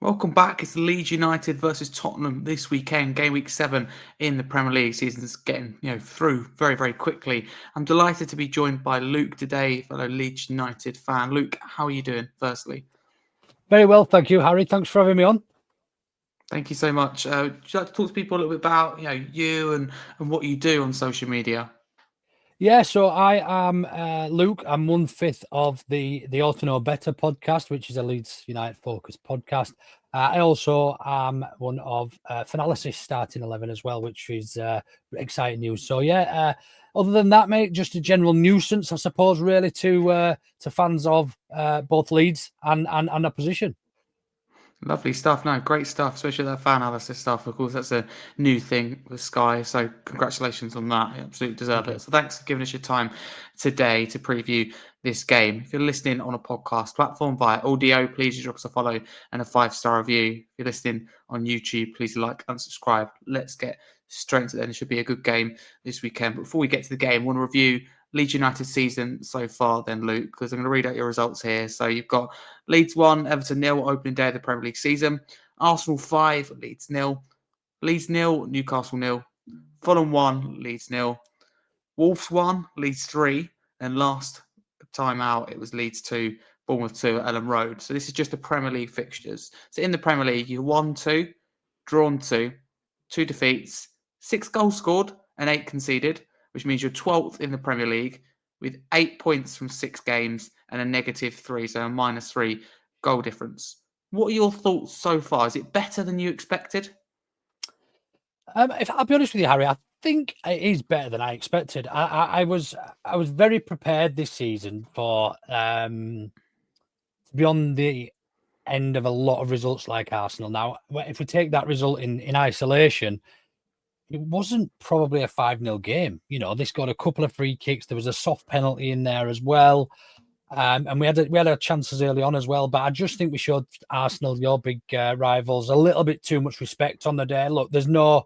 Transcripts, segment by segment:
Welcome back. It's Leeds United versus Tottenham this weekend, game week 7 in the Premier League. Season's getting through very, very quickly. I'm delighted to be joined by Luke today, fellow Leeds United fan. Luke, how are you doing, firstly? Very well, thank you, Harry. Thanks for having me on. Thank you so much. Would you like to talk to people a little bit about you and what you do on social media? Yeah, so I am Luke. I'm 1/5 of the Orta Know Better podcast, which is a Leeds United focused podcast. I also am one of Finalysis starting 11 as well, which is exciting news. So yeah, other than that, mate, just a general nuisance, I suppose, really to fans of both Leeds and opposition. Lovely stuff. No, great stuff, especially that fan analysis stuff. Of course, that's a new thing with Sky. So congratulations on that. You absolutely deserve Thank it. you. So thanks for giving us your time today to preview this game. If you're listening on a podcast platform via audio, please drop us a follow and a 5-star review. If you're listening on YouTube, please like and subscribe. Let's get straight into it. It should be a good game this weekend. But before we get to the game, I want to review Leeds United season so far then, Luke, because I'm going to read out your results here. So you've got Leeds 1, Everton 0, opening day of the Premier League season. Arsenal 5, Leeds 0. Leeds 0, Newcastle 0. Fulham 1, Leeds 0. Wolves 1, Leeds 3. And last time out, it was Leeds 2, Bournemouth 2 at Ellen Road. So this is just the Premier League fixtures. So in the Premier League, you won 2, drawn 2, 2 defeats, 6 goals scored and 8 conceded, which means you're 12th in the Premier League with 8 points from 6 games and a -3, so a -3 goal difference. What are your thoughts so far? Is it better than you expected? If I'll be honest with you, Harry, I think it is better than I expected. I was very prepared this season for to be on the end of a lot of results like Arsenal. Now, if we take that result in isolation, it wasn't probably a 5-0 game. They scored a couple of free kicks. There was a soft penalty in there as well. And we had our chances early on as well. But I just think we showed Arsenal, your big rivals, a little bit too much respect on the day. Look, there's no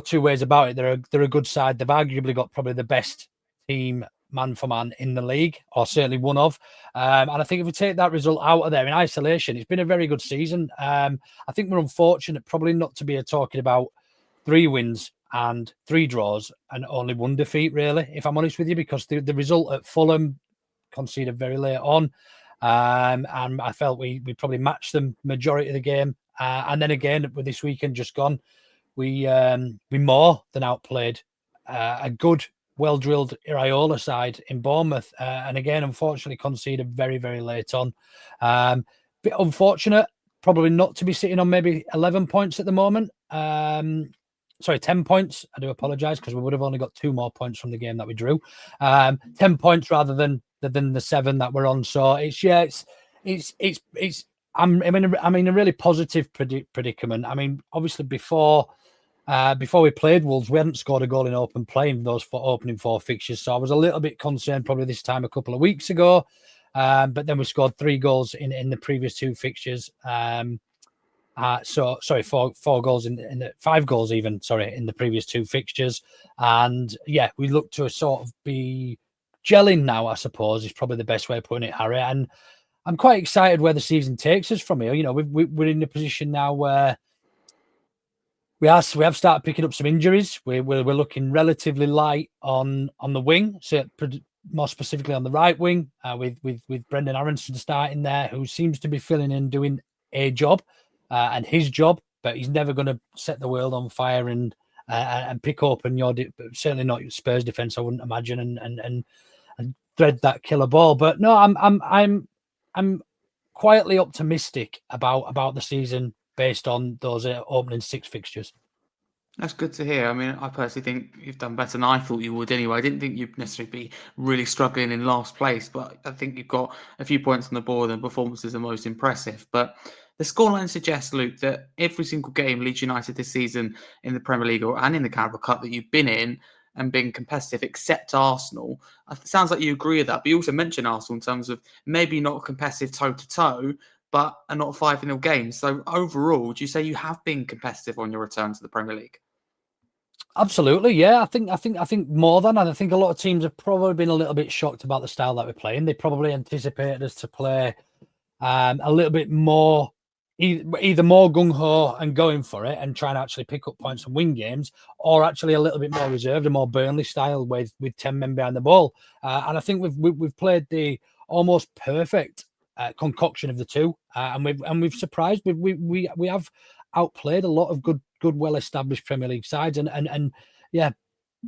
two ways about it. They're a good side. They've arguably got probably the best team man for man in the league, or certainly one of. And I think if we take that result out of there in isolation, it's been a very good season. I think we're unfortunate probably not to be talking about 3 wins and 3 draws and only 1 defeat, really, if I'm honest with you, because the result at Fulham conceded very late on. And I felt we probably matched them majority of the game. And then again, with this weekend just gone, we more than outplayed a good, well-drilled Iraola side in Bournemouth. And again, unfortunately, conceded very, very late on. Bit unfortunate, probably not to be sitting on maybe 11 points at the moment. Sorry, 10 points. I do apologise because we would have only got 2 more points from the game that we drew. 10 points rather than the 7 that we're on. So I'm in a really positive predicament. I mean, obviously before we played Wolves, we hadn't scored a goal in open play in those opening 4 fixtures. So I was a little bit concerned probably this time a couple of weeks ago. But then we scored 3 goals in the previous 2 fixtures. So sorry, 4 goals in the 5 goals even, in the previous 2 fixtures. And yeah, we look to sort of be gelling now, I suppose, is probably the best way of putting it, Harry. And I'm quite excited where the season takes us from here. We're in a position now where we have started picking up some injuries. We're looking relatively light on the wing, so more specifically on the right wing, with Brendan Aronson starting there, who seems to be filling in, doing a job and his job, but he's never going to set the world on fire and pick open certainly not your Spurs defense, I wouldn't imagine, and thread that killer ball. But no, I'm quietly optimistic about the season based on those opening 6 fixtures. That's good to hear. I mean, I personally think you've done better than I thought you would anyway. I didn't think you'd necessarily be really struggling in last place, but I think you've got a few points on the board and performances are most impressive. But the scoreline suggests, Luke, that every single game Leeds United this season in the Premier League and in the Carabao Cup that you've been in and been competitive, except Arsenal. It sounds like you agree with that, but you also mentioned Arsenal in terms of maybe not competitive toe-to-toe, but are not 5-0 games. So overall, do you say you have been competitive on your return to the Premier League? Absolutely, yeah. I think more than, and I think a lot of teams have probably been a little bit shocked about the style that we're playing. They probably anticipated us to play a little bit more either more gung-ho and going for it and trying to actually pick up points and win games, or actually a little bit more reserved and more Burnley style with 10 men behind the ball. And I think we've played the almost perfect concoction of the two, and we've surprised. We have outplayed a lot of good well-established Premier League sides, and yeah,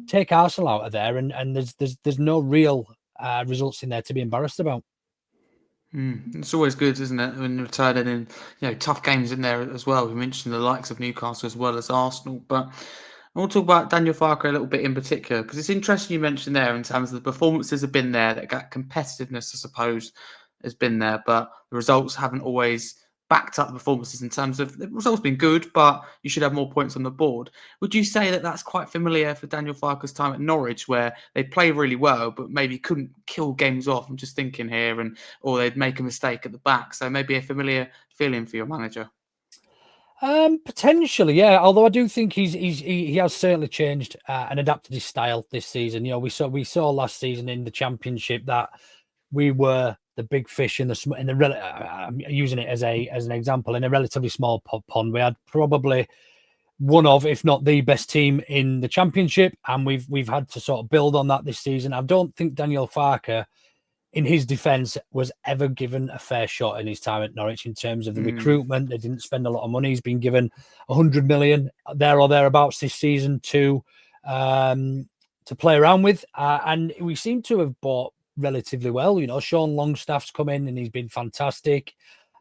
take Arsenal out of there, and there's no real results in there to be embarrassed about. It's always good, isn't it, when you're turning in, tough games in there as well. We mentioned the likes of Newcastle as well as Arsenal, but I want to talk about Daniel Farke a little bit in particular, because it's interesting you mentioned there in terms of the performances have been there, that competitiveness, I suppose, has been there, but the results haven't always backed up the performances in terms of the results been good, but you should have more points on the board. Would you say that that's quite familiar for Daniel Farke's time at Norwich, where they play really well, but maybe couldn't kill games off? I'm just thinking here, or they'd make a mistake at the back. So maybe a familiar feeling for your manager. Potentially, yeah. Although I do think he has certainly changed and adapted his style this season. We saw last season in the Championship that we were the big fish in the I'm using it as an example, in a relatively small pond. We had probably one of, if not the best team in the Championship, and we've had to sort of build on that this season. I don't think Daniel Farke, in his defence, was ever given a fair shot in his time at Norwich in terms of the recruitment. They didn't spend a lot of money. He's been given 100 million there or thereabouts this season to play around with, and we seem to have bought relatively well. Sean Longstaff's come in and he's been fantastic.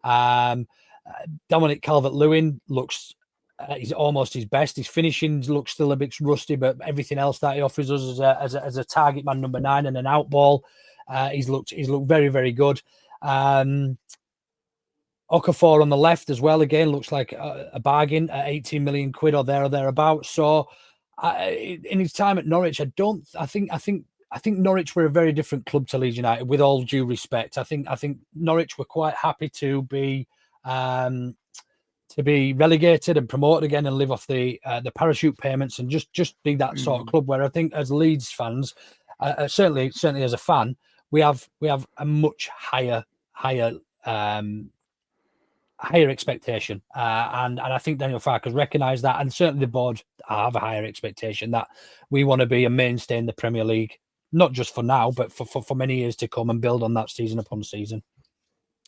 Dominic Calvert-Lewin looks he's almost his best. His finishing looks still a bit rusty, but everything else that he offers us as a target man number 9 and an out ball, he's looked very, very good. Okafor on the left as well, again, looks like a bargain at 18 million quid or thereabouts. So in his time at Norwich, I think Norwich were a very different club to Leeds United, with all due respect. I think Norwich were quite happy to be relegated and promoted again and live off the parachute payments and just be that sort of club, where I think as Leeds fans, certainly as a fan, we have a much higher expectation, and I think Daniel Farke has recognised that, and certainly the board have a higher expectation that we want to be a mainstay in the Premier League, not just for now, but for many years to come, and build on that season upon season.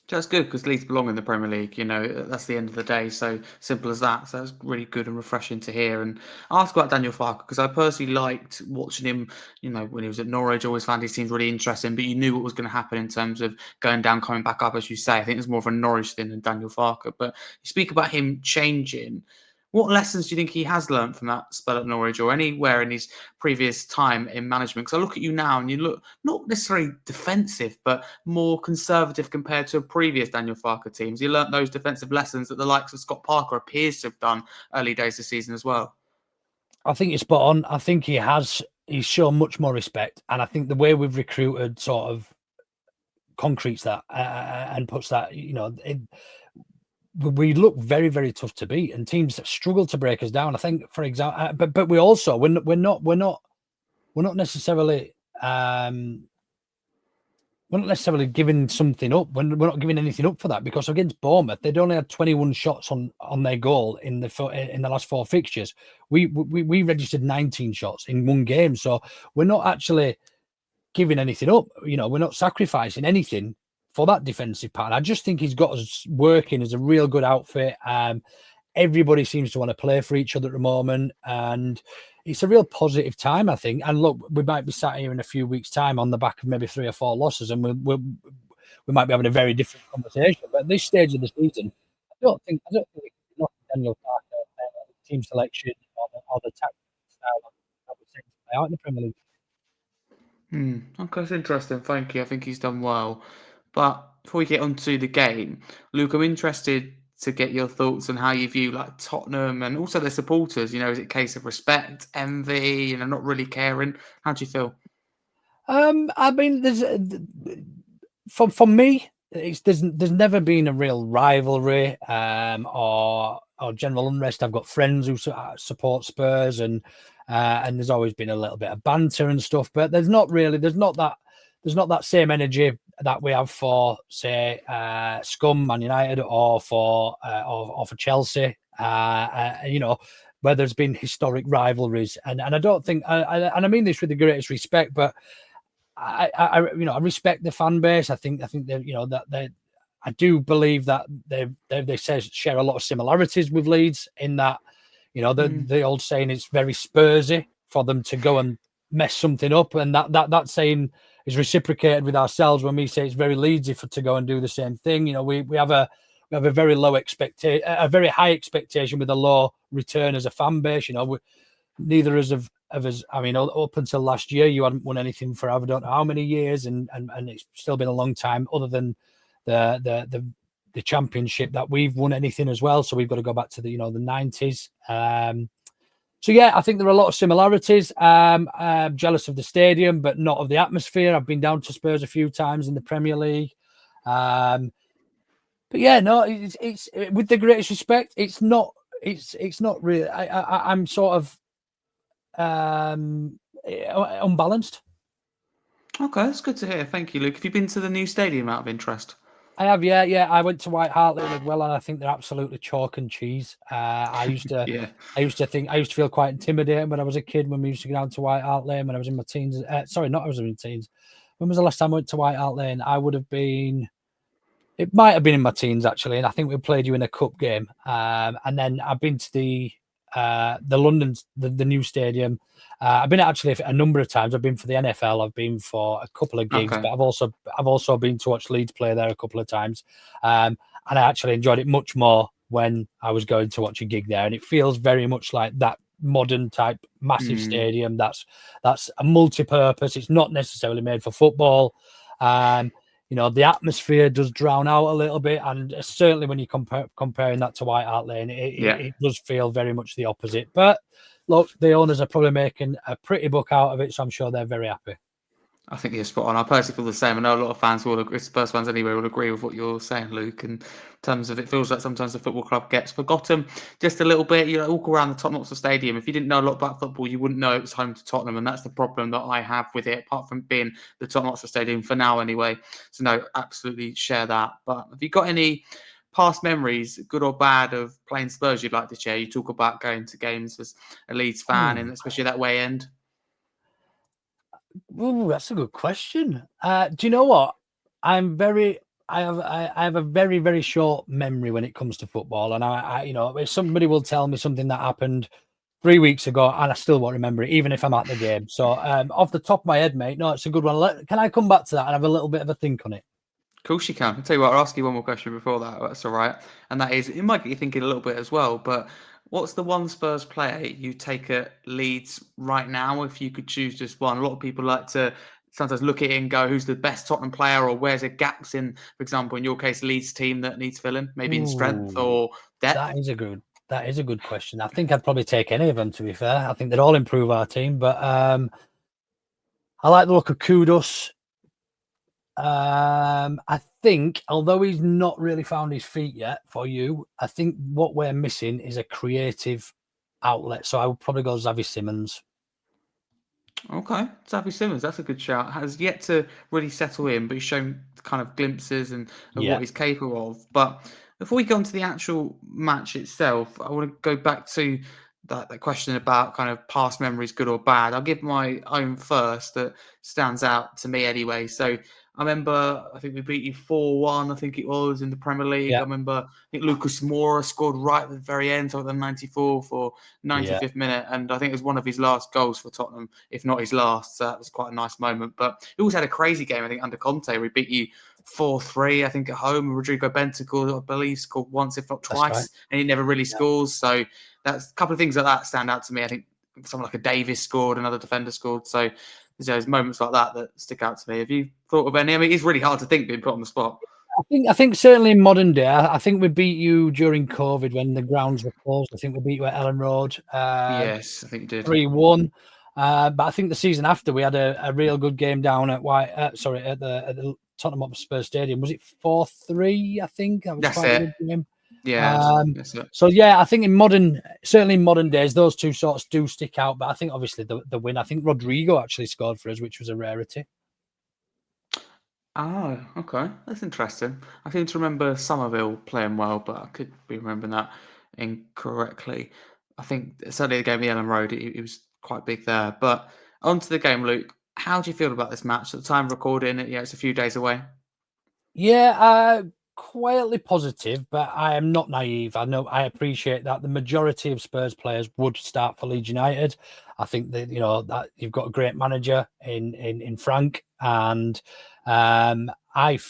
That's good, because Leeds belong in the Premier League. That's the end of the day. So simple as that. So that's really good and refreshing to hear. And I asked about Daniel Farke because I personally liked watching him. When he was at Norwich, I always found he seemed really interesting. But you knew what was going to happen in terms of going down, coming back up, as you say. I think it's more of a Norwich thing than Daniel Farke. But you speak about him changing. What lessons do you think he has learned from that spell at Norwich or anywhere in his previous time in management? Because I look at you now and you look not necessarily defensive, but more conservative compared to a previous Daniel Farke teams. He learnt those defensive lessons that the likes of Scott Parker appears to have done early days this season as well. I think you're spot on. I think he's shown much more respect. And I think the way we've recruited sort of concretes that and puts that, we look very, very tough to beat, and teams struggle to break us down. I think, for example, but we also we're not necessarily giving something up. We're not giving anything up for that, because against Bournemouth, they'd only had 21 shots on their goal in the last 4 fixtures. We registered 19 shots in one game, so we're not actually giving anything up. We're not sacrificing anything for that defensive part. I just think he's got us working as a real good outfit. Everybody seems to want to play for each other at the moment, and it's a real positive time, I think. And look, we might be sat here in a few weeks' time on the back of maybe 3 or 4 losses, and we might be having a very different conversation. But at this stage of the season, I don't think we can knock Daniel Farke, team selection, or the tactical style that we're seeing play out in the Premier League. Okay, that's interesting. Thank you. I think he's done well. But before we get onto the game, Luke, I'm interested to get your thoughts on how you view Tottenham and also their supporters. Is it a case of respect, envy, not really caring? How do you feel? I mean, there's for me, there's never been a real rivalry or general unrest. I've got friends who support Spurs, and there's always been a little bit of banter and stuff, but there's not that there's not that same energy that we have for, say, Scum, Man United, or for Chelsea. Where there's been historic rivalries, and I don't think, and I mean this with the greatest respect, but I respect the fan base. I think they I do believe that they share a lot of similarities with Leeds in that, the old saying, it's very Spursy for them to go and mess something up, and that saying is reciprocated with ourselves when we say it's very Leedsy to go and do the same thing. We have a very low expectation, a very high expectation with a low return as a fan base. Neither of us. I mean, up until last year, you hadn't won anything for I don't know how many years, and it's still been a long time, other than the championship, that we've won anything as well. So we've got to go back to the 90s. So yeah, I think there are a lot of similarities. I'm jealous of the stadium, but not of the atmosphere. I've been down to Spurs a few times in the Premier League. But yeah, no, it's with the greatest respect, it's not really. I'm sort of unbalanced. Okay, that's good to hear. Thank you, Luke. Have you been to the new stadium out of interest? I have, yeah. I went to White Hart Lane as well, and I think they're absolutely chalk and cheese. I used to feel quite intimidated when I was a kid, when we used to go down to White Hart Lane when I was in my teens. Sorry, not I was in my teens. When was the last time I went to White Hart Lane? It might have been in my teens, actually, and I think we played you in a cup game. And then I've been to the London, the new stadium. I've been actually a number of times. I've been for the NFL. I've been for a couple of gigs, but I've also been to watch Leeds play there a couple of times. And I actually enjoyed it much more when I was going to watch a gig there. And it feels very much like that modern type massive stadium. That's a multi-purpose. It's not necessarily made for football. The atmosphere does drown out a little bit, and certainly when you're comparing that to White Hart Lane, it does feel very much the opposite. But look, the owners are probably making a pretty buck out of it, so I'm sure they're very happy. I think you're spot on. I personally feel the same. I know a lot of fans will agree, Spurs fans anyway, will agree with what you're saying, Luke. In terms of, it feels like sometimes the football club gets forgotten just a little bit. You walk around the Tottenham Hotspur Stadium. If you didn't know a lot about football, you wouldn't know it was home to Tottenham, and that's the problem that I have with it. Apart from being the Tottenham Hotspur Stadium for now, anyway. So no, absolutely share that. But have you got any past memories, good or bad, of playing Spurs you'd like to share? You talk about going to games as a Leeds fan, and especially that way end. Ooh, that's a good question. Do you know what? I have a very, very short memory when it comes to football, and I if somebody will tell me something that happened 3 weeks ago, and I still won't remember it, even if I'm at the game. So, off the top of my head, mate, no, it's a good one. Can I come back to that and have a little bit of a think on it? Of course you can. I'll tell you what, I'll ask you one more question before that. That's all right. And that is, it might get you thinking a little bit as well, but what's the one Spurs player you take at Leeds right now if you could choose just one? A lot of people like to sometimes look at it and go, who's the best Tottenham player, or where's the gaps in, for example, in your case, Leeds team that needs filling, maybe in strength or depth? That is a good question. I think I'd probably take any of them, to be fair. I think they'd all improve our team, but I like the look of Kudus. I think, although he's not really found his feet yet for you, I think what we're missing is a creative outlet. So I would probably go Xavi Simons. Okay, Xavi Simons, that's a good shout. Has yet to really settle in, but he's shown kind of glimpses of what he's capable of. But before we go on to the actual match itself, I want to go back to that question about kind of past memories, good or bad. I'll give my own first that stands out to me anyway. So I remember, I think we beat you 4-1, I think it was, in the Premier League. Yeah. I remember, I think Lucas Moura scored right at the very end, so at the 94th or 95th minute. And I think it was one of his last goals for Tottenham, if not his last. So that was quite a nice moment. But he also had a crazy game, I think, under Conte. We beat you 4-3, I think, at home. Rodrigo Bentancur, I believe, scored once, if not twice. Right. And he never really scores. So that's a couple of things like that stand out to me. I think someone like a Davis scored, another defender scored. So there's moments like that stick out to me. Have you thought of any? I mean, it's really hard to think being put on the spot. I think certainly in modern day, I think we beat you during COVID when the grounds were closed. I think we beat you at Ellen Road. Yes, I think you did. 3-1. But I think the season after we had a real good game down at at the Tottenham Hotspur Stadium. Was it 4-3? I think that was that's quite it. a good game. Yeah, that's it. So yeah, I think certainly in modern days, those two sorts do stick out. But I think obviously the win. I think Rodrigo actually scored for us, which was a rarity. Oh, okay. That's interesting. I seem to remember Somerville playing well, but I could be remembering that incorrectly. I think certainly the game at Ellen Road, he was quite big there. But on to the game, Luke. How do you feel about this match? At the time of recording it, it's a few days away. Yeah, quietly positive, but I am not naive. I appreciate that the majority of Spurs players would start for Leeds United. I think that that you've got a great manager in Frank, and I've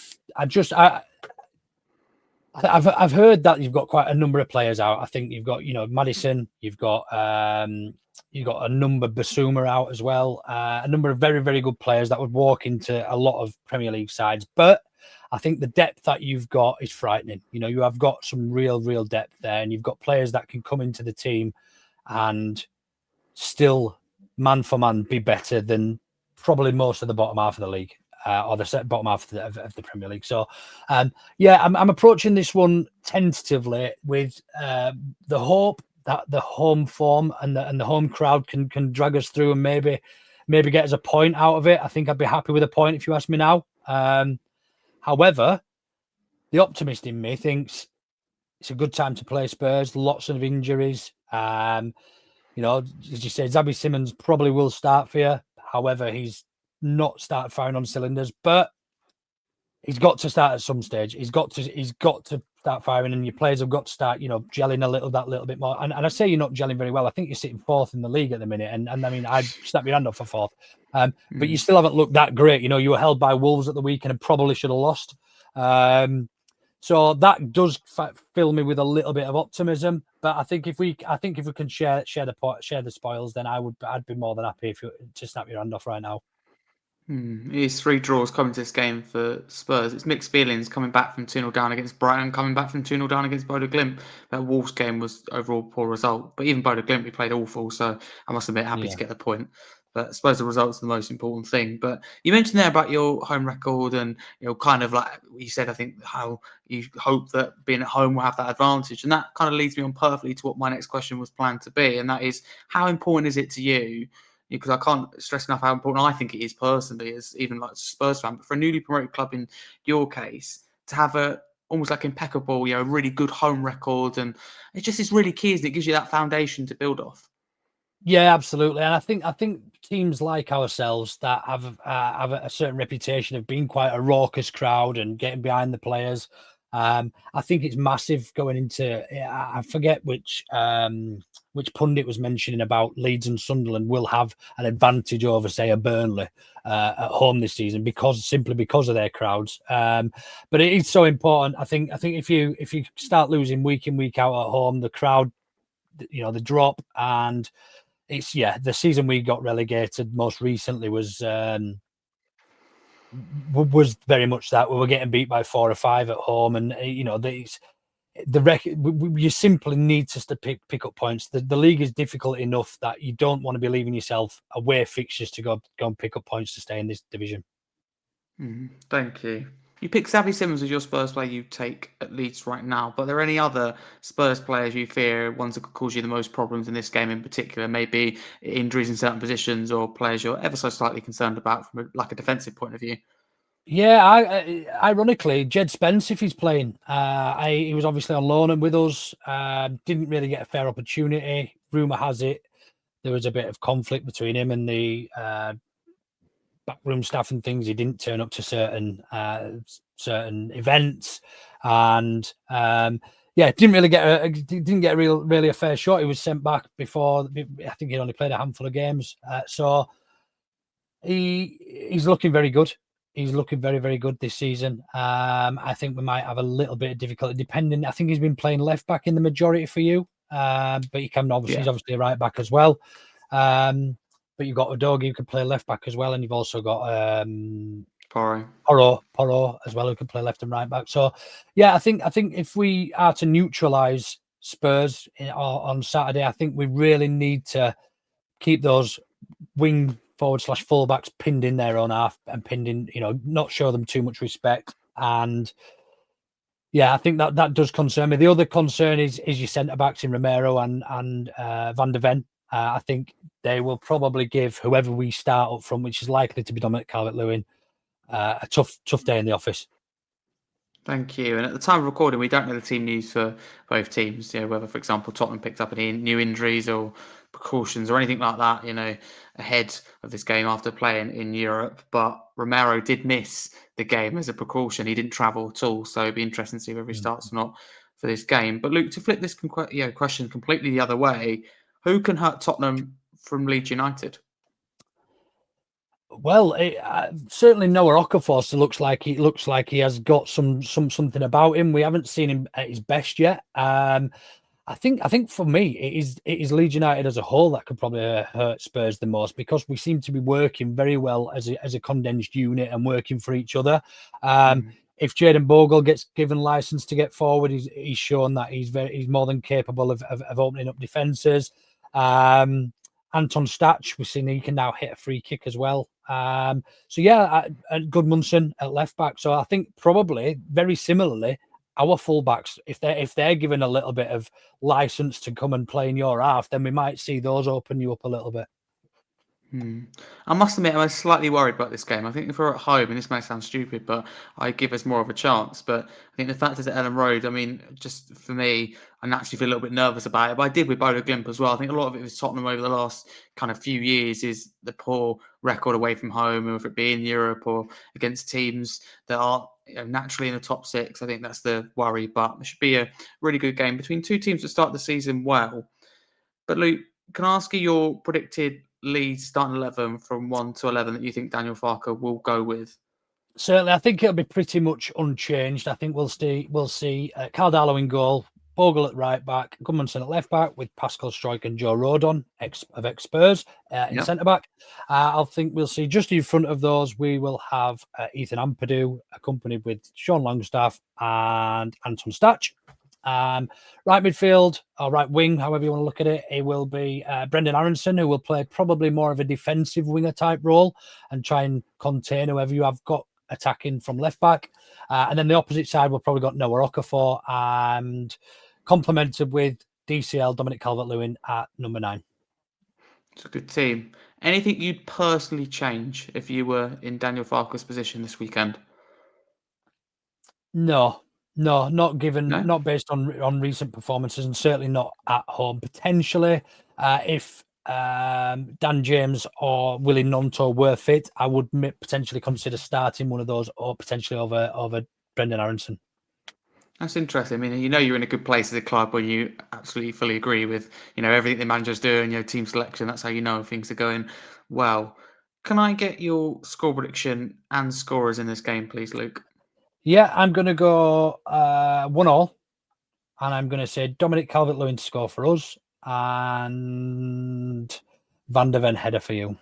heard that you've got quite a number of players out. I think you've got Madison, you've got a number Basuma out as well, a number of very very good players that would walk into a lot of Premier League sides. But I think the depth that you've got is frightening. You have got some real depth there, and you've got players that can come into the team and still man for man be better than probably most of the bottom half of the league. Or the bottom half of the Premier League. So, yeah, I'm approaching this one tentatively with the hope that the home form and the home crowd can drag us through and maybe get us a point out of it. I think I'd be happy with a point if you ask me now. However, the optimist in me thinks it's a good time to play Spurs. Lots of injuries. As you say, Xabi Simons probably will start for you. However, he's not started firing on cylinders, but he's got to start at some stage. He's got to start firing, and your players have got to start, gelling a little bit more. And I say you're not gelling very well. I think you're sitting fourth in the league at the minute, and I mean, I'd snap your hand off for fourth. But you still haven't looked that great. You were held by Wolves at the weekend and probably should have lost. So that does fill me with a little bit of optimism. But I think if we can share the spoils, then I'd be more than happy to snap your hand off right now. It's 3 draws coming to this game for Spurs. It's mixed feelings coming back from 2-0 down against Brighton, coming back from 2-0 down against Bodo Glimt. That Wolves game was overall a poor result. But even Bodo Glimt, we played awful, so I must admit, happy to get the point. But I suppose the result's the most important thing. But you mentioned there about your home record and, kind of like you said, I think how you hope that being at home will have that advantage. And that kind of leads me on perfectly to what my next question was planned to be. And that is, how important is it to you? Because I can't stress enough how important I think it is personally, as even like a Spurs fan, but for a newly promoted club in your case, to have a almost like impeccable, really good home record, and it just is really key, isn't it? It gives you that foundation to build off. Yeah, absolutely, and I think teams like ourselves that have a certain reputation of being quite a raucous crowd and getting behind the players. I think it's massive going into. I forget which pundit was mentioning about Leeds and Sunderland will have an advantage over, say, a Burnley at home this season simply because of their crowds. But it is so important. I think if you start losing week in week out at home, the crowd, the drop, and it's the season we got relegated most recently was very much that. We were getting beat by 4 or 5 at home, and the record. You simply need to pick up points. The league is difficult enough that you don't want to be leaving yourself away fixtures to go and pick up points to stay in this division. Thank you. You pick Xabi Simons as your Spurs player you take at Leeds right now, but are there any other Spurs players you fear, ones that could cause you the most problems in this game in particular? Maybe injuries in certain positions or players you're ever so slightly concerned about from a defensive point of view? Yeah, ironically, Jed Spence, if he's playing, he was obviously on loan and with us, didn't really get a fair opportunity. Rumour has it there was a bit of conflict between him and the backroom staff and things. He didn't turn up to certain events, and didn't really get really a fair shot. He was sent back before. I think he'd only played a handful of games, so he's looking very good. He's looking very, very good this season. I think we might have a little bit of difficulty depending. I think he's been playing left back in the majority for you, but he's obviously a right back as well. But you've got Udogie who can play left back as well, and you've also got Porro as well who can play left and right back. So, yeah, I think if we are to neutralise Spurs on Saturday, I think we really need to keep those wing forward / fullbacks pinned in their own half and pinned in, not show them too much respect. And yeah, I think that does concern me. The other concern is your centre backs in Romero and Van der Ven. I think they will probably give whoever we start up from, which is likely to be Dominic Calvert-Lewin, a tough day in the office. Thank you. And at the time of recording, we don't know the team news for both teams. Whether, for example, Tottenham picked up any new injuries or precautions or anything like that. Ahead of this game after playing in Europe. But Romero did miss the game as a precaution. He didn't travel at all, so it'd be interesting to see whether he starts or not for this game. But Luke, to flip this question completely the other way, who can hurt Tottenham from Leeds United? Well, certainly Noah Okafor looks like he has got something about him. We haven't seen him at his best yet. I think for me it is Leeds United as a whole that could probably hurt Spurs the most, because we seem to be working very well as a condensed unit and working for each other. If Jadon Bogle gets given license to get forward, he's shown that he's more than capable of opening up defenses. Anton Stach, we've seen he can now hit a free kick as well. And Gudmundsson at left back. So I think probably very similarly, our fullbacks, if they're given a little bit of license to come and play in your half, then we might see those open you up a little bit. I must admit, I'm slightly worried about this game. I think if we're at home, and this may sound stupid, but I give us more of a chance. But I think the fact is at Ellen Road, I mean, just for me, I naturally feel a little bit nervous about it. But I did with Bodo Glimp as well. I think a lot of it with Tottenham over the last kind of few years is the poor record away from home, whether it be in Europe or against teams that are naturally in the top six. I think that's the worry. But it should be a really good game between two teams that start the season well. But Luke, can I ask you your predicted Leeds starting 11 from 1 to 11 that you think Daniel Farke will go with? Certainly, I think it'll be pretty much unchanged. I think we'll see Caldalo in goal, Bogle at right back, Gudmundsson at left back, with Pascal Struijk and Joe Rodon, ex-Spurs, in centre back. I think we'll see just in front of those, we will have Ethan Ampadu, accompanied with Sean Longstaff and Anton Stach. Right midfield or right wing, however you want to look at it, it will be Brendan Aronson, who will play probably more of a defensive winger type role and try and contain whoever you have got attacking from left back. And then the opposite side, we've probably got Noah Okafor and complemented with DCL Dominic Calvert-Lewin at number 9. It's a good team. Anything you'd personally change if you were in Daniel Farke's position this weekend? No, not given, No? not based on recent performances, and certainly not at home. Potentially, if Dan James or Willie Gnonto were fit, I would potentially consider starting one of those, or potentially over Brendan Aronson. That's interesting. I mean, you're in a good place as a club when you absolutely fully agree with, everything the manager's doing, team selection. That's how you know things are going well. Can I get your score prediction and scorers in this game, please, Luke? Yeah, I'm going to go 1-1, and I'm going to say Dominic Calvert-Lewin to score for us, and Van der Ven header for you.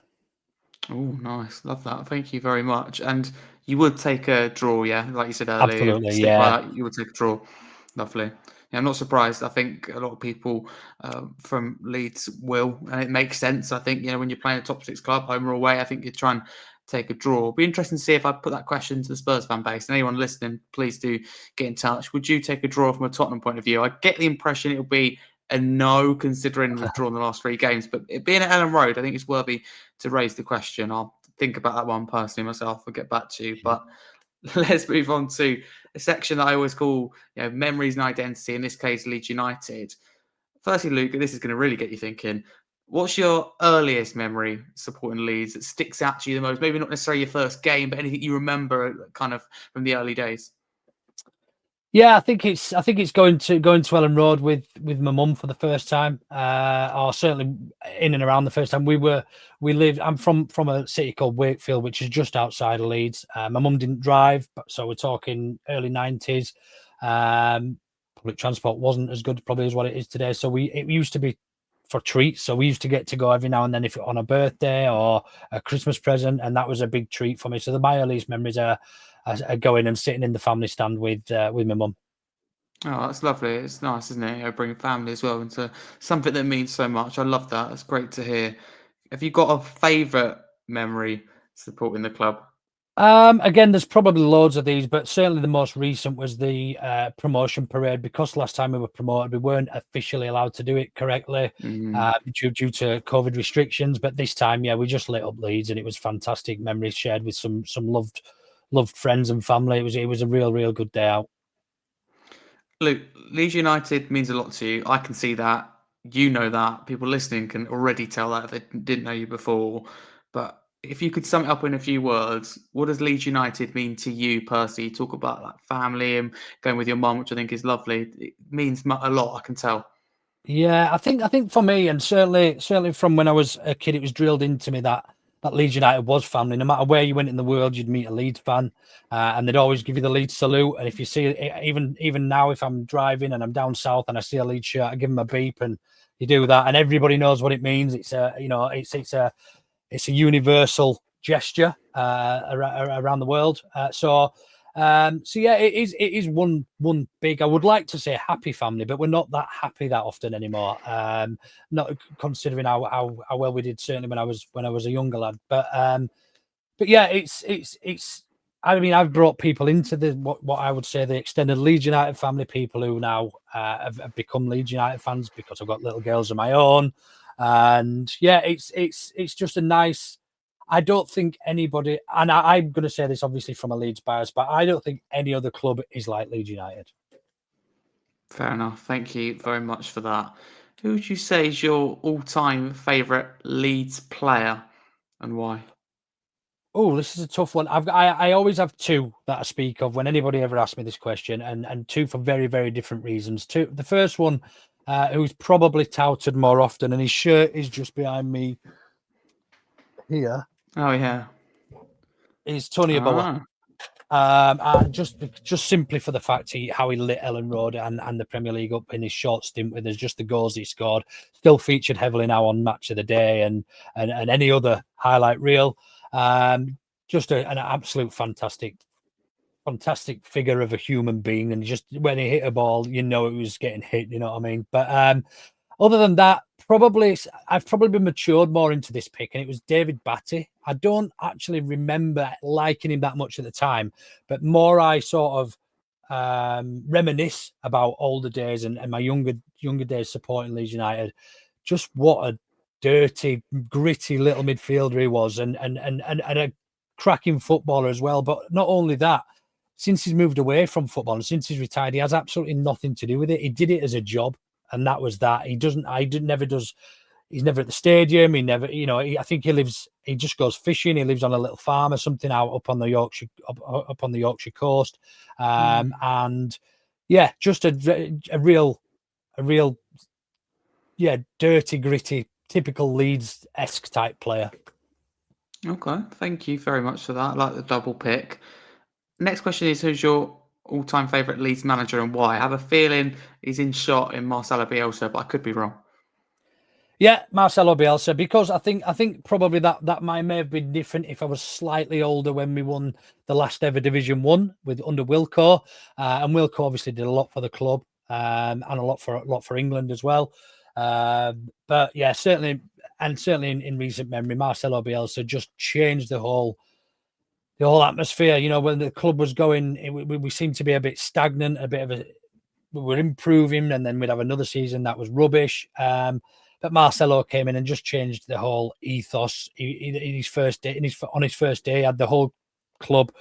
Oh, nice. Love that. Thank you very much. And you would take a draw, yeah? Like you said earlier. Absolutely, Stick yeah. by that, you would take a draw. Lovely. Yeah, I'm not surprised. I think a lot of people from Leeds will, and it makes sense. I think, when you're playing a top six club, home or away, I think you try and take a draw. It'll be interesting to see if I put that question to the Spurs fan base. And anyone listening, please do get in touch. Would you take a draw from a Tottenham point of view? I get the impression it'll be a no, considering we've drawn the last 3 games. But it being at Ellen Road, I think it's worthy to raise the question. I'll think about that one personally myself. I'll get back to you. But let's move on to a section that I always call memories and identity, in this case, Leeds United. Firstly, Luke, this is going to really get you thinking. What's your earliest memory supporting Leeds that sticks out to you the most? Maybe not necessarily your first game, but anything you remember kind of from the early days. Yeah, I think it's going to Ellen Road with my mum for the first time, or certainly in and around the first time. We lived. I'm from a city called Wakefield, which is just outside of Leeds. My mum didn't drive, so we're talking early 90s. Public transport wasn't as good probably as what it is today. So it used to be for treats. So we used to get to go every now and then, if on a birthday or a Christmas present, and that was a big treat for me. So my earliest memories are going and sitting in the family stand with my mum. Oh, that's lovely. It's nice, isn't it? Bringing family as well into something that means so much. I love that. It's great to hear. Have you got a favourite memory supporting the club? Again, there's probably loads of these, but certainly the most recent was the promotion parade. Because last time we were promoted, we weren't officially allowed to do it correctly due to COVID restrictions. But this time, we just lit up Leeds, and it was fantastic. Memories shared with some loved friends and family. It was a real good day out. Luke, Leeds United means a lot to you. I can see that. You know that. People listening can already tell that if they didn't know you before. But if you could sum it up in a few words, what does Leeds United mean to you personally? You talk about like family and going with your mum, which I think is lovely. It means a lot, I can tell. Yeah, I think for me, and certainly from when I was a kid, it was drilled into me that Leeds United was family. No matter where you went in the world, you'd meet a Leeds fan, and they'd always give you the Leeds salute. And if you see, even now, if I'm driving and I'm down south and I see a Leeds shirt, I give them a beep, and you do that, and everybody knows what it means. It's a it's a universal gesture around the world. So yeah, it is one big. I would like to say happy family, but we're not that happy that often anymore. Not considering how well we did certainly when I was a younger lad. But yeah, it's. I mean, I've brought people into the what I would say the extended Leeds United family. People who now have become Leeds United fans because I've got little girls of my own, and yeah, it's just a nice. I don't think anybody, and I'm going to say this obviously from a Leeds bias, but I don't think any other club is like Leeds United. Fair enough. Thank you very much for that. Who would you say is your all-time favourite Leeds player and why? Oh, this is a tough one. I always have two that I speak of when anybody ever asks me this question, and two for very different reasons. Two, the first one, who's probably touted more often, and his shirt is just behind me here, Oh, yeah. is Tony Aboa. Ah. And just simply for the fact how he lit Ellen Road and the Premier League up in his short stint with us, just the goals he scored, still featured heavily now on Match of the Day and any other highlight reel. Just an absolute fantastic figure of a human being, and just when he hit a ball, you know it was getting hit. You know what I mean? But other than that, I've probably matured more into this pick, and it was David Batty. I don't actually remember liking him that much at the time, but more I sort of reminisce about older days and my younger days supporting Leeds United. Just what a dirty, gritty little midfielder he was, and a cracking footballer as well. But not only that, since he's moved away from football and since he's retired, he has absolutely nothing to do with it. He did it as a job, and that was that. Never does. He's never at the stadium. He never, I think he just goes fishing. He lives on a little farm or something out up on the Yorkshire coast. And yeah, just a real, yeah, dirty, gritty, typical Leeds-esque type player. Okay, thank you very much for that. I like the double pick. Next question is, who's your all-time favourite Leeds manager and why? I have a feeling he's in shot in Marcelo Bielsa, but I could be wrong. Yeah, Marcelo Bielsa, because I think probably that may have been different if I was slightly older when we won the last ever Division 1 under Wilco, and Wilco obviously did a lot for the club and a lot for England as well. But yeah, certainly in recent memory, Marcelo Bielsa just changed the whole atmosphere. You know, when the club was going, we seemed to be a bit stagnant, we were improving, and then we'd have another season that was rubbish. But Marcelo came in and just changed the whole ethos. In his first day, on his first day, he had the whole club,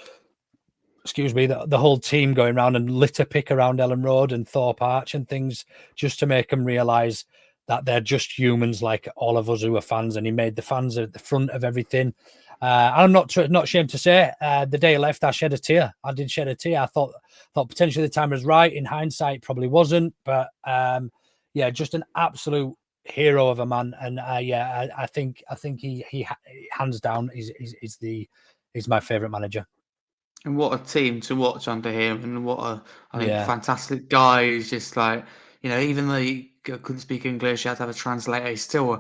the whole team going around and litter pick around Ellen Road and Thorpe Arch and things, just to make them realise that they're just humans like all of us who are fans. And he made the fans at the front of everything. I'm not ashamed to say, the day I left, I shed a tear. I did shed a tear. I thought potentially the time was right. In hindsight, probably wasn't. But yeah, just an absolute hero of a man. And I think he hands down is my favourite manager. And what a team to watch under him, and what a fantastic guy. He's just like, even though he couldn't speak English, he had to have a translator. He's still,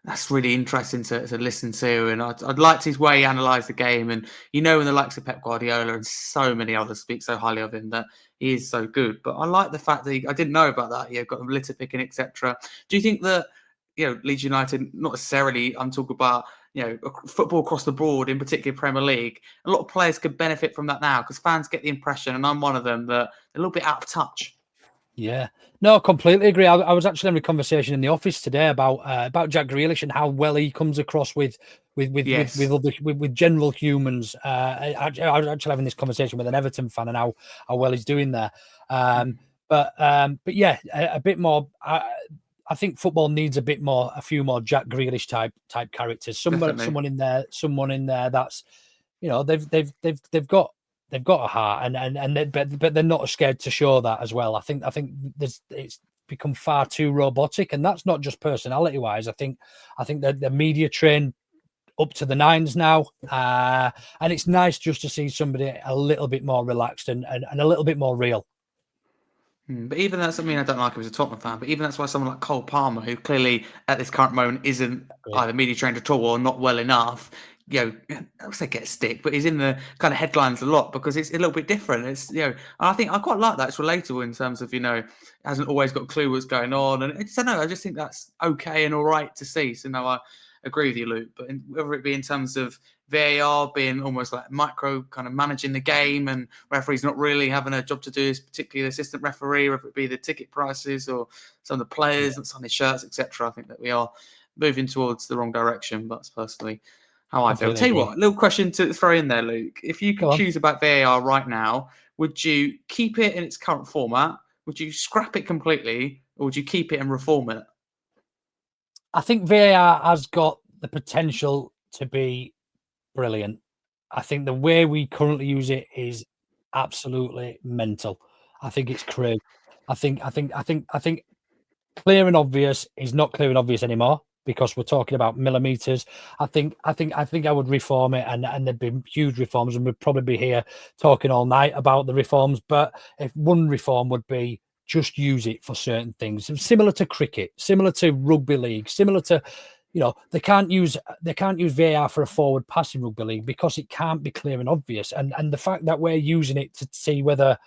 that's really interesting to listen to. And I'd liked his way he analysed the game. And when the likes of Pep Guardiola and so many others speak so highly of him, that he is so good. But I like the fact that I didn't know about that. Got them litter picking, etc. Do you think that Leeds United, not necessarily, I'm talking about football across the board, in particular Premier League, a lot of players could benefit from that now, because fans get the impression, and I'm one of them, that they're a little bit out of touch. Yeah, no, completely agree. I was actually having a conversation in the office today about Jack Grealish and how well he comes across with Yes. with general humans. I was actually having this conversation with an Everton fan and how well he's doing there. But yeah, a bit more. I think football needs a few more Jack Grealish type characters. Definitely. Someone in there that's, they've got a heart but they're not scared to show that as well. I think it's become far too robotic, and that's not just personality wise. I think that the media trained up to the nines now, and it's nice just to see somebody a little bit more relaxed and a little bit more real. But even that's, I mean, I don't like him as a Tottenham fan, but even that's why someone like Cole Palmer, who clearly at this current moment isn't either media trained at all or not well enough, I would say get stick, but he's in the kind of headlines a lot because it's a little bit different. It's, I think I quite like that. It's relatable in terms of, hasn't always got a clue what's going on. And I don't know, I just think that's okay and all right to see. So no, I agree with you, Luke, but whether it be in terms of VAR being almost like micro kind of managing the game and referees not really having a job to do, particularly the assistant referee, whether it be the ticket prices or some of the players and signing shirts, etc. I think that we are moving towards the wrong direction, but that's personally how I feel. Tell you what, a little question to throw in there, Luke. If you could choose about VAR right now, would you keep it in its current format? Would you scrap it completely, or would you keep it and reform it? I think VAR has got the potential to be brilliant. I think the way we currently use it is absolutely mental. I think it's crazy. I think clear and obvious is not clear and obvious anymore because we're talking about millimeters. I think I would reform it, and there'd be huge reforms, and we'd probably be here talking all night about the reforms. But if one reform would be just use it for certain things, similar to cricket, similar to rugby league, similar to, they can't use VAR for a forward pass in rugby league because it can't be clear and obvious. And the fact that we're using it to see whether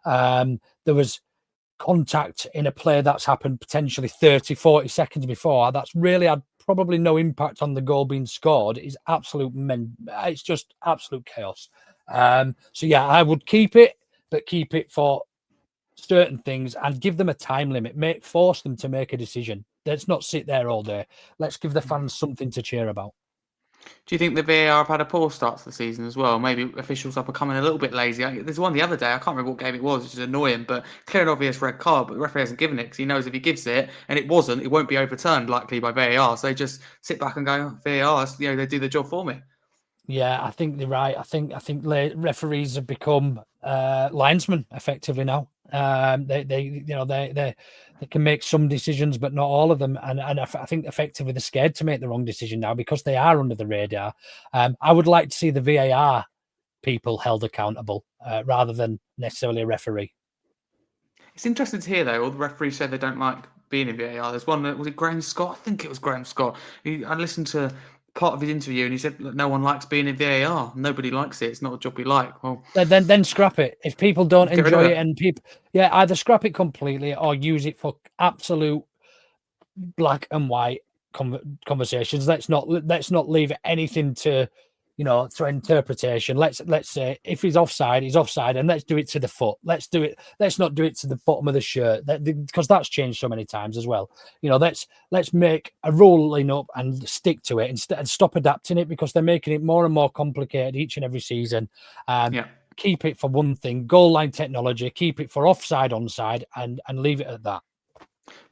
there was contact in a play that's happened potentially 30, 40 seconds before, that's really had probably no impact on the goal being scored, is it's just absolute chaos. So yeah, I would keep it, but keep it for certain things and give them a time limit. Force them to make a decision. Let's not sit there all day. Let's give the fans something to cheer about. Do you think the VAR have had a poor start to the season as well? Maybe officials are becoming a little bit lazy. There's one the other day, I can't remember what game it was, which is annoying, but clear and obvious red card, but the referee hasn't given it because he knows if he gives it and it wasn't, it won't be overturned likely by VAR. So they just sit back and go, oh, VAR, they do the job for me. Yeah, I think they're right. I think referees have become linesmen effectively now. They can make some decisions, but not all of them. And I think effectively they're scared to make the wrong decision now because they are under the radar. I would like to see the VAR people held accountable rather than necessarily a referee. It's interesting to hear though. All the referees said they don't like being in VAR. There's one that was it Graham Scott. I think it was Graham Scott. I listened to part of his interview and he said no one likes being in VAR. Nobody likes it. It's not a job we like. Well, then scrap it. If people don't enjoy it, and people, either scrap it completely or use it for absolute black and white conversations. Let's not leave anything to interpretation. Let's say if he's offside, and let's do it to the foot. Let's not do it to the bottom of the shirt, because that's changed so many times as well. Let's make a ruling up and stick to it and stop adapting it, because they're making it more and more complicated each and every season. Keep it for one thing, goal line technology, keep it for offside, onside, and leave it at that.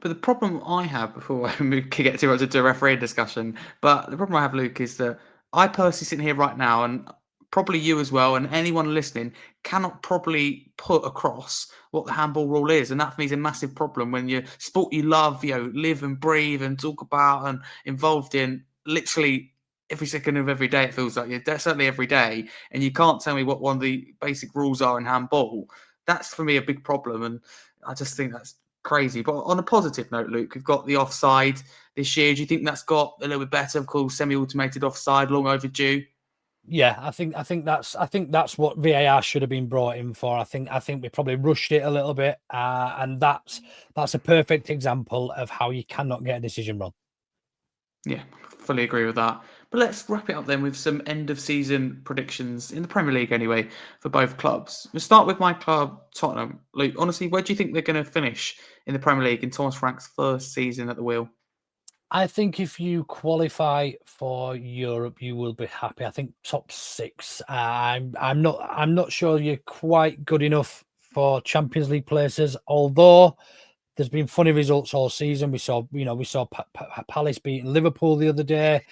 But the problem I have, before we get too much into a referee discussion, but the problem I have, Luke, is that I personally sitting here right now, and probably you as well, and anyone listening, cannot probably put across what the handball rule is. And that for me is a massive problem when you sport you love, live and breathe and talk about and involved in literally every second of every day. It feels like you're certainly every day, and you can't tell me what one of the basic rules are in handball. That's for me a big problem, and I just think that's crazy. But on a positive note, Luke, we've got the offside this year. Do you think that's got a little bit better? Of course, semi-automated offside, long overdue. Yeah, I think that's what VAR should have been brought in for. I think we probably rushed it a little bit, and that's a perfect example of how you cannot get a decision wrong. Yeah, fully agree with that. But let's wrap it up then with some end of season predictions in the Premier League anyway for both clubs. We'll start with my club, Tottenham. Luke, honestly, where do you think they're going to finish in the Premier League in Thomas Frank's first season at the wheel? I think if you qualify for Europe, you will be happy. I think top 6. I'm not sure you're quite good enough for Champions League places. Although there's been funny results all season. We saw Palace beating Liverpool the other day.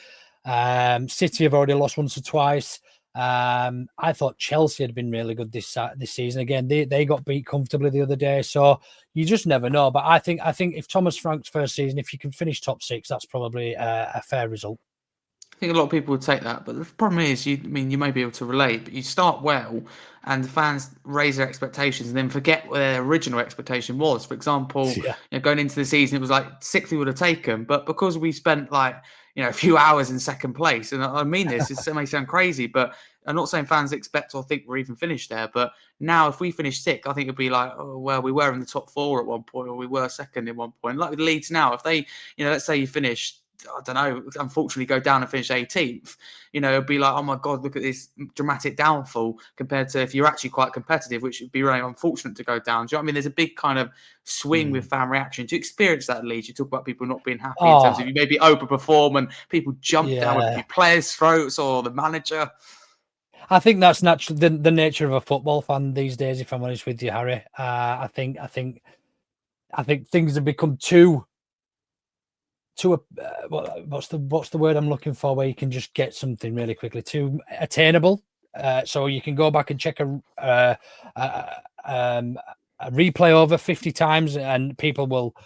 City have already lost once or twice. I thought Chelsea had been really good this season. Again, they got beat comfortably the other day. So you just never know. But I think if Thomas Frank's first season, if you can finish top 6, that's probably a fair result. I think a lot of people would take that, but the problem is, you may be able to relate, but you start well, and the fans raise their expectations and then forget what their original expectation was. For example, Yeah. going into the season, it was like 6th we would have taken, but because we spent like a few hours in second place, and I mean this, it may sound crazy, but I'm not saying fans expect or think we're even finished there, but now if we finish 6th, I think it'd be like, oh well, we were in the top 4 at one point, or we were second at one point. Like with Leeds now, if they, let's say you finish, I don't know, unfortunately go down and finish 18th, it'd be like, oh my God, look at this dramatic downfall compared to if you're actually quite competitive, which would be really unfortunate to go down. Do you know what I mean? There's a big kind of swing with fan reaction. To experience that, Leeds, you talk about people not being happy in terms of you maybe overperform and people jump down with your players' throats or the manager. I think that's natural, the nature of a football fan these days, if I'm honest with you, Harry. I think things have become too what's the word I'm looking for, where you can just get something really quickly, too attainable. So you can go back and check a replay over 50 times and people will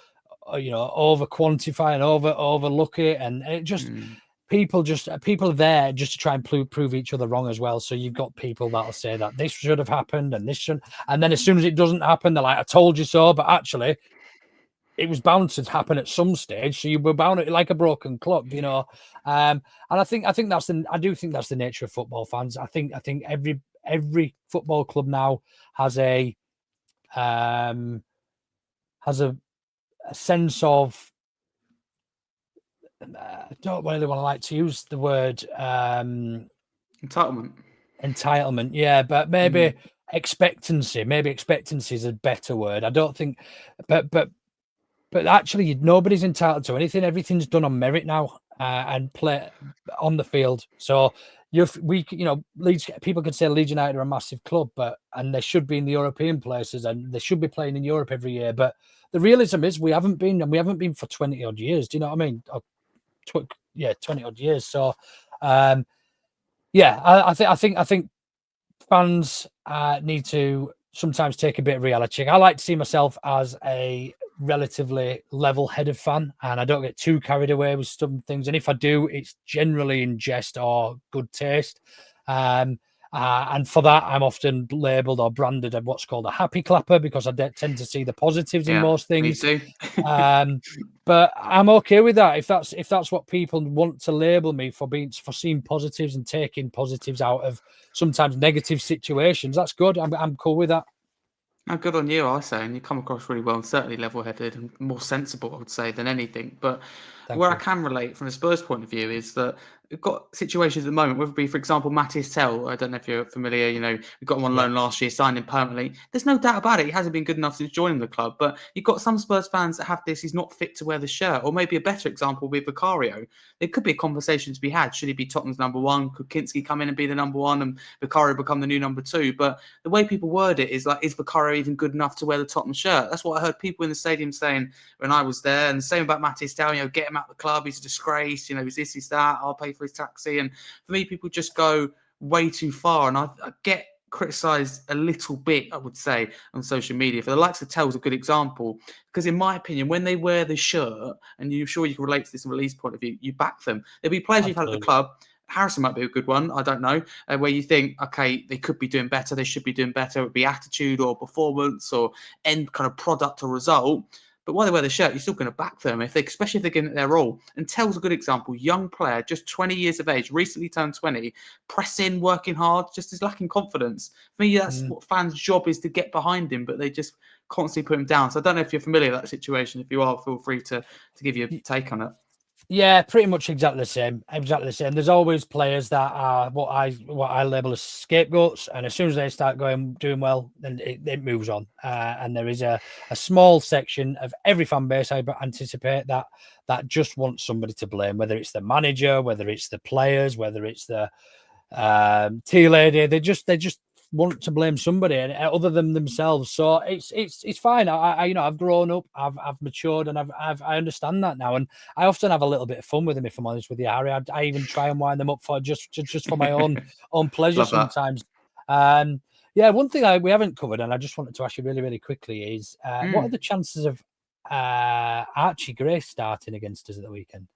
over quantify and overlook it, and it just people are there just to try and prove each other wrong as well. So you've got people that'll say that this should have happened and this shouldn't, and then as soon as it doesn't happen, they're like, I told you so. But actually it was bound to happen at some stage, so you were bound to, like a broken clock, and I think that's I do think that's the nature of football fans. I think every football club now has a sense of, I don't really want to like to use the word entitlement, yeah, but maybe expectancy. Maybe expectancy is a better word. I don't think, but actually, nobody's entitled to anything. Everything's done on merit now, and play on the field. So Leeds, people could say Leeds United are a massive club, and they should be in the European places, and they should be playing in Europe every year. But the realism is we haven't been, and we haven't been for 20 odd years. Do you know what I mean? 20 odd years. So, I think fans need to sometimes take a bit of reality check. I like to see myself as a relatively level-headed fan, and I don't get too carried away with some things. And if I do, it's generally in jest or good taste. And for that, I'm often labelled or branded as what's called a happy clapper, because I tend to see the positives in most things. Me too. But I'm okay with that. If that's what people want to label me for seeing positives and taking positives out of sometimes negative situations, that's good. I'm cool with that. No, good on you, I say, and you come across really well, and certainly level-headed and more sensible, I would say, than anything. But where I can relate from a Spurs point of view is that we've got situations at the moment, whether it be, for example, Mattis Tell. I don't know if you're familiar. We got him on loan last year, signed him permanently. There's no doubt about it. He hasn't been good enough since joining the club. But you've got some Spurs fans that have this. He's not fit to wear the shirt. Or maybe a better example with Vicario. There could be a conversation to be had. Should he be Tottenham's number one? Could Kinski come in and be the number one and Vicario become the new number two? But the way people word it is like, is Vicario even good enough to wear the Tottenham shirt? That's what I heard people in the stadium saying when I was there. And the same about Mattis Tell. Get him out of the club. He's a disgrace. He's this, he's that. I'll pay for his taxi. And for me, people just go way too far. And I get criticised a little bit, I would say, on social media. For the likes of Tell's a good example, because in my opinion, when they wear the shirt, and you're sure you can relate to this from a Leeds point of view, you back them. There'll be players you've had at the club. Harrison might be a good one. I don't know. Where you think, okay, they could be doing better. They should be doing better. It would be attitude or performance or end kind of product or result. But while they wear the shirt, you're still going to back them, especially if they're giving it their all. And Tell's a good example. Young player, just 20 years of age, recently turned 20, pressing, working hard, just is lacking confidence. For me, that's what fans' job is, to get behind him, but they just constantly put him down. So I don't know if you're familiar with that situation. If you are, feel free to give your take on it. Yeah, pretty much exactly the same. Exactly the same. There's always players that are what I label as scapegoats, and as soon as they start doing well, then it moves on. And there is a small section of every fan base, I anticipate, that just wants somebody to blame, whether it's the manager, whether it's the players, whether it's the tea lady. They just want to blame somebody and other than themselves. So it's fine. I've grown up, I've matured, and I understand that now. And I often have a little bit of fun with them, if I'm honest with you, Harry. I even try and wind them up for just for my own pleasure Love that. sometimes. Yeah, one thing we haven't covered, and I just wanted to ask you really, really quickly is what are the chances of Archie Gray starting against us at the weekend?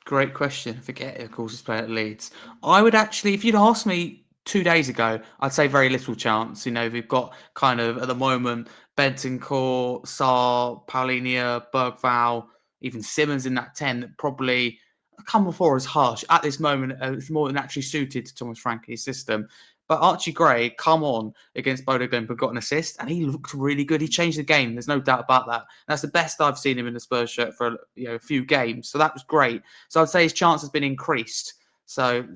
Great question. Forget it, of course, he's playing at Leeds. I would actually, if you'd asked me 2 days ago, I'd say very little chance. You know, we've got kind of at the moment Bentancur, Sarr, Paulinia, Bergval, even Simmons in that 10 that probably come before as harsh. At this moment, it's more than actually suited to Thomas Frankie's system. But Archie Gray, come on against Bodo Glimt, got an assist, and he looked really good. He changed the game. There's no doubt about that. That's the best I've seen him in the Spurs shirt for a few games. So that was great. So I'd say his chance has been increased. So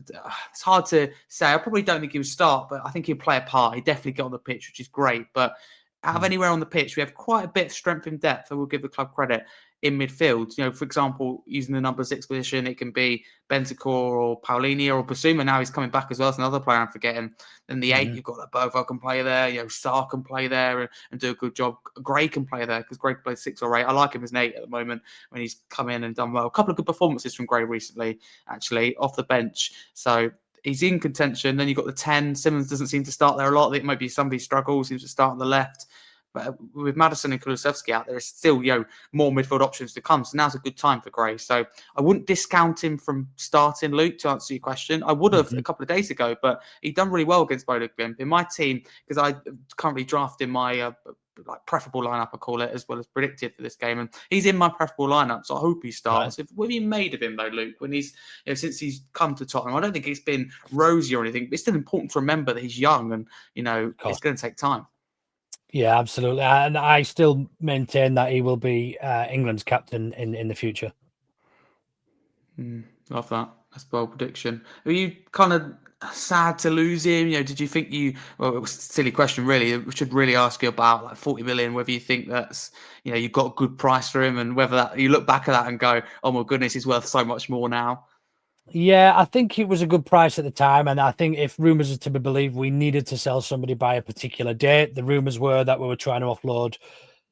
it's hard to say. I probably don't think he would start, but I think he'll play a part. He definitely get on the pitch, which is great. But out of anywhere on the pitch, we have quite a bit of strength and depth. I will give the club credit in midfield. You know, for example, using the number 6 position, it can be Bentancur or Paulinia or Basuma. Now he's coming back as well. It's another player I'm forgetting. Then the 8, you've got that Bergval can play there. You know, Sarr can play there and do a good job. Gray can play there because Gray can play 6 or 8. I like him as an 8 at the moment when he's come in and done well. A couple of good performances from Gray recently, actually, off the bench. So he's in contention. Then you've got the 10. Simmons doesn't seem to start there a lot. It might be somebody struggles. Seems to start on the left. But with Madison and Kulusevski out there, there's still more midfield options to come. So now's a good time for Gray. So I wouldn't discount him from starting, Luke, to answer your question. I would have a couple of days ago, but he'd done really well against Bodo Glimt. In my team, because I currently drafting my preferable lineup, I call it, as well as predicted for this game. And he's in my preferable lineup, so I hope he starts. Right. What have you made of him, though, Luke, when he's since he's come to Tottenham? I don't think it's been rosy or anything, but it's still important to remember that he's young and, it's going to take time. Yeah, absolutely. And I still maintain that he will be England's captain in the future. Love that. That's a bold prediction. Are you kind of sad to lose him? Did you think well, it was a silly question, really. We should really ask you about like 40 million, whether you think that's, you got a good price for him and whether that you look back at that and go, oh my goodness, he's worth so much more now. Yeah, I think it was a good price at the time. And I think if rumours are to be believed, we needed to sell somebody by a particular date. The rumours were that we were trying to offload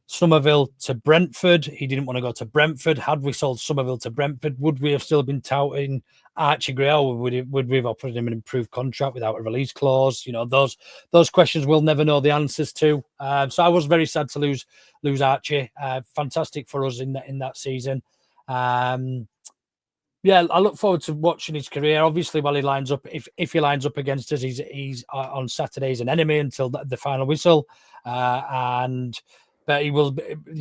Somerville to Brentford. He didn't want to go to Brentford. Had we sold Somerville to Brentford, would we have still been touting Archie Gray, or would we have offered him an improved contract without a release clause? Those questions we'll never know the answers to. So I was very sad to lose Archie. Fantastic for us in that season. Yeah, I look forward to watching his career. Obviously, while he lines up, if he lines up against us, he's on Saturday, he's an enemy until the final whistle, but he will, the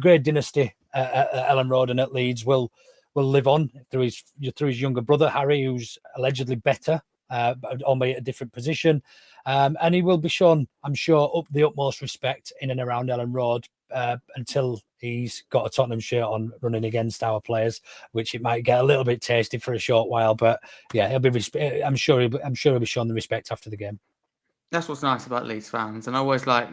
great dynasty at Ellen Road and at Leeds will live on through his younger brother Harry, who's allegedly better, albeit a different position, and he will be shown, I'm sure, the utmost respect in and around Ellen Road until he's got a Tottenham shirt on running against our players, which it might get a little bit tasty for a short while. But yeah, he'll be. I'm sure he'll be shown the respect after the game. That's what's nice about Leeds fans, and I always like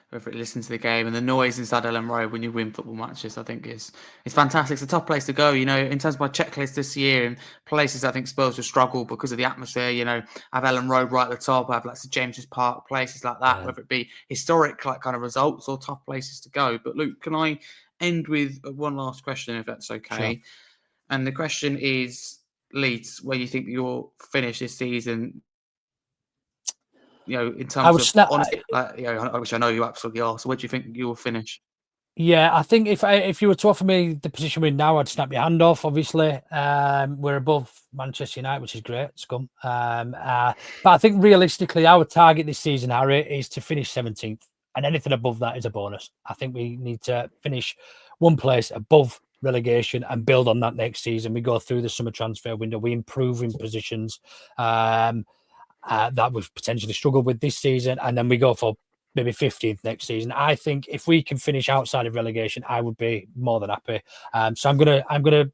whether it listens to the game and the noise inside Ellen Road when you win football matches. I think it's fantastic. It's a tough place to go. In terms of my checklist this year and places I think Spurs will struggle because of the atmosphere. I have Ellen Road right at the top. I have like St James's Park, places like that. Yeah. Whether it be historic like kind of results or tough places to go. But Luke, can I end with one last question, if that's okay? Sure. And the question is Leeds, where you think you'll finish this season. In terms of honesty, which I know you absolutely are. So where do you think you will finish? Yeah, I think if you were to offer me the position we're in now, I'd snap your hand off. Obviously, we're above Manchester United, which is great, scum. But I think realistically, our target this season, Harry, is to finish 17th, and anything above that is a bonus. I think we need to finish one place above relegation and build on that next season. We go through the summer transfer window, we improve in positions that we've potentially struggled with this season, and then we go for maybe 15th next season. I think if we can finish outside of relegation, I would be more than happy. So I'm gonna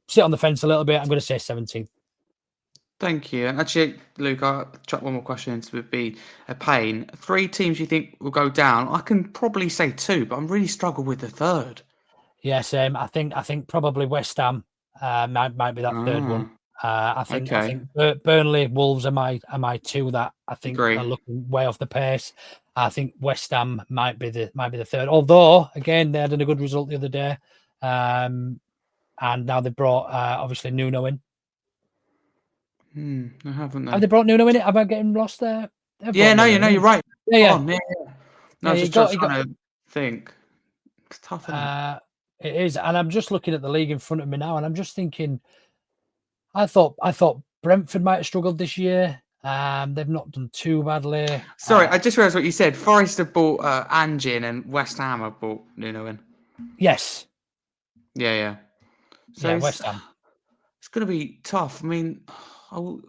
sit on the fence a little bit. I'm gonna say 17th. Thank you. And actually, Luke, I'll chuck one more question into would be a pain. 3 teams you think will go down? I can probably say 2, but I'm really struggle with the third. Yeah, same. I think probably West Ham might be that third one. I think Okay. Burnley, Wolves are my 2 that I think Agree. are looking way off the pace. I think West Ham might be the third. Although again, they had a good result the other day, and now they've brought obviously Nuno in. I haven't Have though. they brought Nuno in? Am I getting lost there? They've Yeah, brought no, Nuno in. you're right. Yeah, On, yeah. No, I yeah. was He just got trying to think. It's tough, isn't it? It is, and I'm just looking at the league in front of me now, and I'm just thinking. I thought Brentford might have struggled this year. They've not done too badly. Sorry, I just realised what you said. Forest have bought Ange in and West Ham have bought Nuno in. Yes, Yeah, yeah. So yeah, West Ham. it's going to be tough. I mean,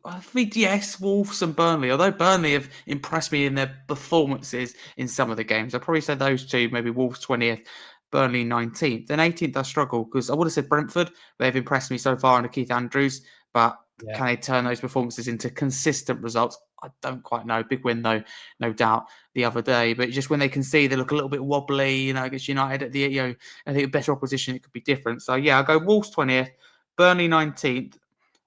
I think, yes, Wolves and Burnley, although Burnley have impressed me in their performances in some of the games. I'd probably say those 2, maybe Wolves 20th, Burnley 19th. Then 18th, I struggle because I would have said Brentford. They've impressed me so far under Keith Andrews, but Yeah. can they turn those performances into consistent results? I don't quite know. Big win, though, no doubt, the other day. But just when they concede, they look a little bit wobbly, against United at the, I think a better opposition, it could be different. So, yeah, I'll go Wolves 20th, Burnley 19th.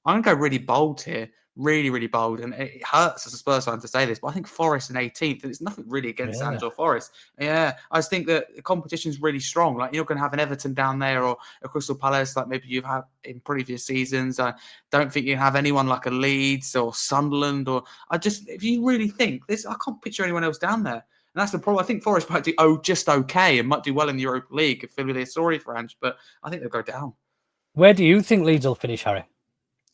I'm going to go really bold here. Really, really bold. And it hurts as a Spurs fan to say this, but I think Forest in 18th, and it's nothing really against Really? Ange or Forest. Yeah, I just think that the competition's really strong. Like, you're not going to have an Everton down there or a Crystal Palace like maybe you've had in previous seasons. I don't think you have anyone like a Leeds or Sunderland. If you really think this, I can't picture anyone else down there. And that's the problem. I think Forest might do just okay and might do well in the Europa League. I feel really sorry for Ange, but I think they'll go down. Where do you think Leeds will finish, Harry?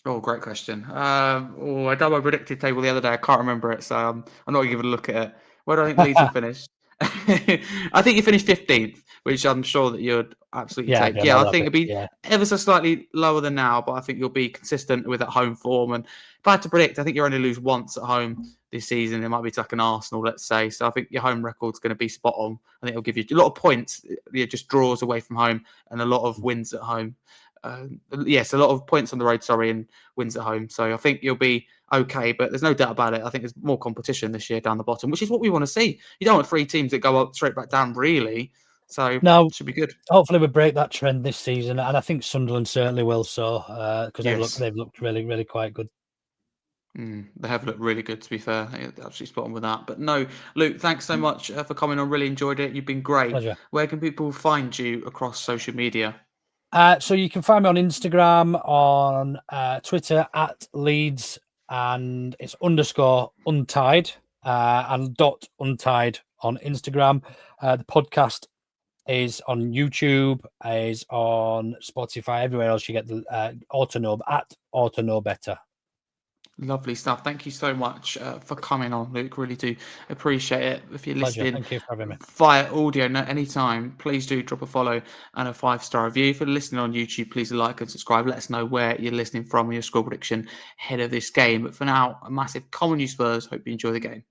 Oh, great question. I done my predicted table the other day. I can't remember it, so I'm not going to give it a look at it. Where do I think Leeds will finish? I think you finished 15th, which I'm sure that you'd absolutely Yeah, take. more Yeah, I than think happy. it'd be Yeah. ever so slightly lower than now, but I think you'll be consistent with at home form. And if I had to predict, I think you only lose once at home this season. It might be to like an Arsenal, let's say. So I think your home record's going to be spot on. I think it'll give you a lot of points. Just draws away from home and a lot of wins at home. Yes, a lot of points on the road, and wins at home. So I think you'll be okay, but there's no doubt about it. I think there's more competition this year down the bottom, which is what we want to see. You don't want 3 teams that go up straight back down, really. So Now, it should be good. hopefully we break that trend this season, and I think Sunderland certainly will. So, because Yes. they've looked really, really quite good. They have looked really good, to be fair. Absolutely spot on with that. But no, Luke, thanks so much for coming on. Really enjoyed it. You've been great. Pleasure. Where can people find you across social media? So you can find me on Instagram, on Twitter at Leeds, and it's _untied and .untied on Instagram. The podcast is on YouTube, is on Spotify, everywhere else you get the Orta at Orta Know Better. Lovely stuff. Thank you so much for coming on, Luke. Really do appreciate it. If you're Pleasure. listening Thank you for having me. via audio anytime, please do drop a follow and a 5-star review. If you're listening on YouTube, please like and subscribe. Let us know where you're listening from and your score prediction ahead of this game. But for now, a massive come on you Spurs. Hope you enjoy the game.